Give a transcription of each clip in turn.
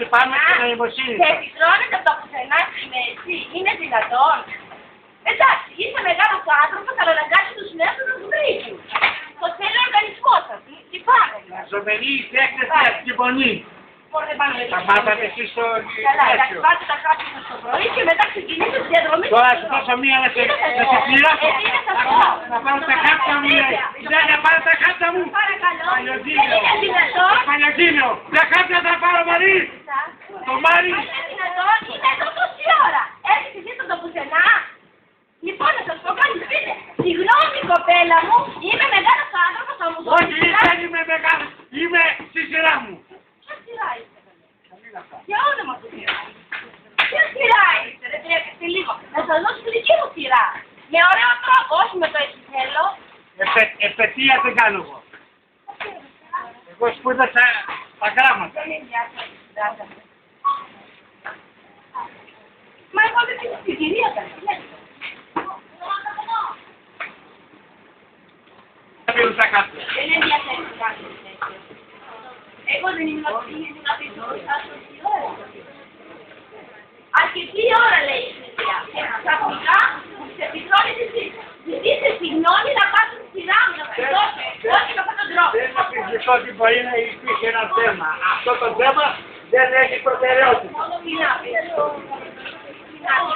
λυπάμαι την νοημοσύνη. Και επικρώνεται από το πουθενά στη μέση. Είναι δυνατόν. Εντάξει, είσαι μεγάλος άνθρωπος, αλλά αναγκάζει τους νέους να τους βρίσκουν. Το θέλει ο οργανισμός σας. Λυπάμαι. Ζωμερή έκθεση ασκημονή. Θα μάθατε εσείς στο Καλά, εντάξει, γυμνάσιο. πάτε τα κάτω στο πρωί και μετά ξεκινήσετε τη διαδρομή. Τώρα σου δώσω μία να σε πληρώσω. Να πάρω τα χάπια μου, να πάρω τα χάπια μου. Παρακαλώ. Παλιοτζίνιο. Είναι δυνατόν. Παλιοτζίνιο. Τα χάπια θα πάρω Μαρή. Το Μάρι. Είναι δυνατόν. Είναι εδώ τόση ώρα. Έχεις εσύ το πουθενά. Λοιπόν, να σας πω κάτι, πείτε. Συγγνώμη κοπέλα μου, είμαι μεγάλος άνθρωπος, θα μου δώσεις. Όχι, δεν είμαι μεγάλος. Είμαι στη σειρά μου. Ποια σειρά είστε, για όνομα του σειρά. Ποια σειρά είστε, δεν τρέπεστε λίγο. Να σας δώσω τη δική μου σειρά. Με ωραίο τρόπο, όχι με το έτσι θέλω. Επαιτία δεν κάνω εγώ. Εγώ σπούδασα τα γράμματα. Δεν ενδιαφέρει. Μα εγώ δεν ξέρω την κυρία σας. Δεν τα κάτω. Δεν ενδιαφέρει τι κάνετε τέτοιο. Εγώ δεν είμαι να πεις μπροστά τόση ώρα. Αρκετή ώρα λέει η παιδιά. Και ξαφνικά μου ξεπιτρώνετε εσείς. Ζητήστε συγγνώμη να πάτε στη σειρά μου να σας δώσω. Όχι με αυτόν τον τρόπο. Δεν είναι φυσικό ότι μπορεί να υπήρχε ένα θέμα. Αυτό το θέμα δεν έχει προτεραιότητα.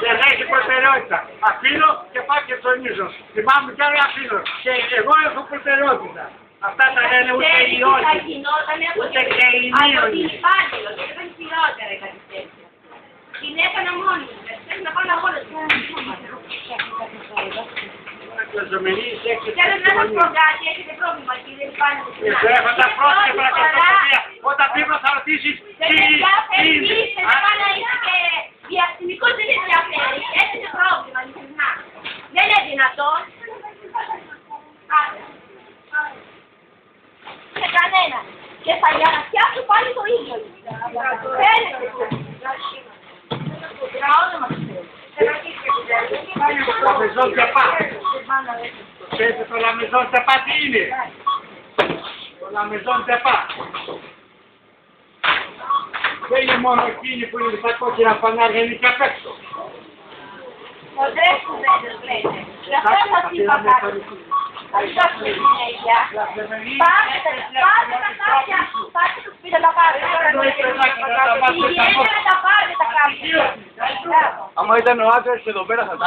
Δεν έχει προτεραιότητα. Αφήνω και πάω και τονίζω. Θυμάμαι κι άλλο αφήνω. Και εγώ έχω προτεραιότητα. Αυτά τα λένε ούτε οι όλοι. Ούτε και οι Από την μείονοι. υπάλληλο και δεν χειρότερα η κάτι τέτοιο. Την έκανα μόνη μου. Θέλω να πάω να πω Θέλω να σας πω κάτι, έχετε πρόβλημα κύριε υπάλληλο. Έχω τα πρόβλημα και τα όταν πήγα θα ρωτήσεις δεν ενδιαφέρει, δεν πάει να είσαι και διαστημικός, δεν ενδιαφέρει. Έχετε πρόβλημα, ειλικρινά. Δεν είναι δυνατόν. Άντε. Σε κανένα. Και θα για να φτιάξω πάλι το ίδιο. Φαίνεται. Για όνομα του Θεού. La maison de pas. Ξέρετε το la maison de pas τι είναι. Το la maison de pas. Δεν είναι μόνο εκείνοι που είναι στα κόκκινα φανάρια, είναι και απ' έξω. Μοντρές κουβέντες λέτε. Γι' αυτό σας είπα κάτι. Αυτό είναι η συνέχεια. Πάτε τα κάποια. Πάτε το σπίτι να τα πάρετε. Πηγαίνετε να τα πάρετε τα κάποια. Άμα ήταν ο άντρας εδώ πέρα θα τα